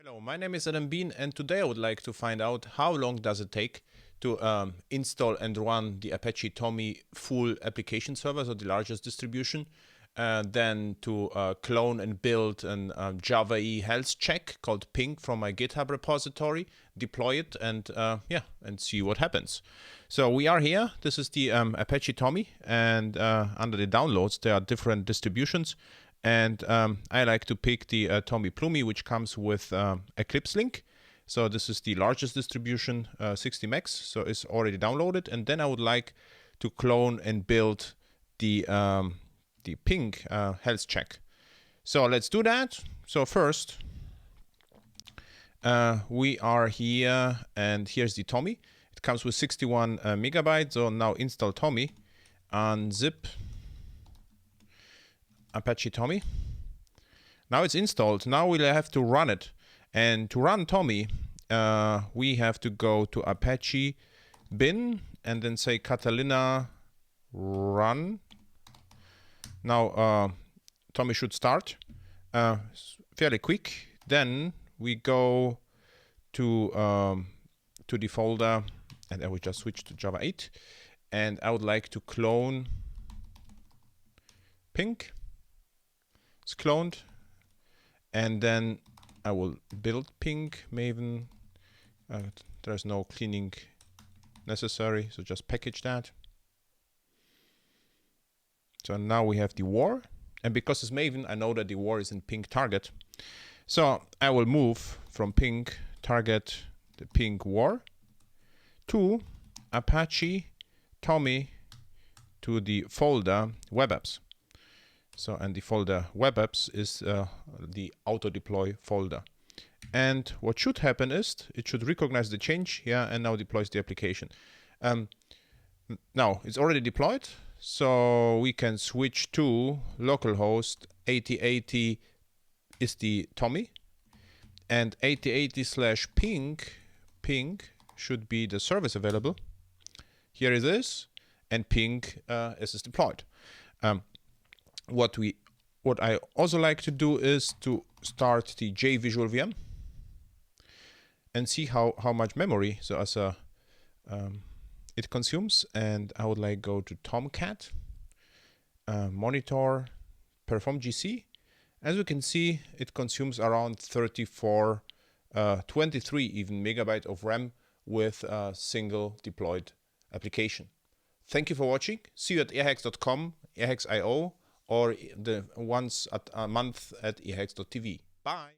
Hello, my name is Adam Bean, and today I would like to find out how long does it take to install and run the Apache TomEE full application server, so the largest distribution, then to clone and build an Java-E health check called ping from my GitHub repository, deploy it, and and see what happens. So we are here. This is the Apache TomEE, and under the downloads there are different distributions. And I like to pick the TomEE Plume, which comes with Eclipse link. So this is the largest distribution, 60 megs, so it's already downloaded. And then I would like to clone and build the ping health check. So let's do that. So first, we are here, and here's the TomEE. It comes with 61 megabytes. So now install TomEE, unzip Apache TomEE. Now it's installed. Now we'll have to run it. And to run TomEE, we have to go to Apache bin and then say Catalina run. Now TomEE should start fairly quick. Then we go to the folder, and I will just switch to Java 8. And I would like to clone ping. It's cloned, and then I will build ping maven. There's no cleaning necessary, so just package that. So now we have the war, and because it's maven, I know that the war is in ping target. So I will move from ping target, the ping war, to Apache TomEE to the folder web apps. So, and the folder web apps is the auto deploy folder. And what should happen is it should recognize the change here and now deploys the application. Now it's already deployed, so we can switch to localhost 8080 is the TomEE, and 8080/ping should be the service available. Here it is, and ping is deployed. What I also like to do is to start the JVisual VM and see how much memory it consumes. And I would like go to Tomcat, monitor, perform GC. As you can see, it consumes around 23 even megabyte of RAM with a single deployed application. Thank you for watching. See you at airhacks.com, airhacks.io, or the once a month at airhacks.tv. Bye.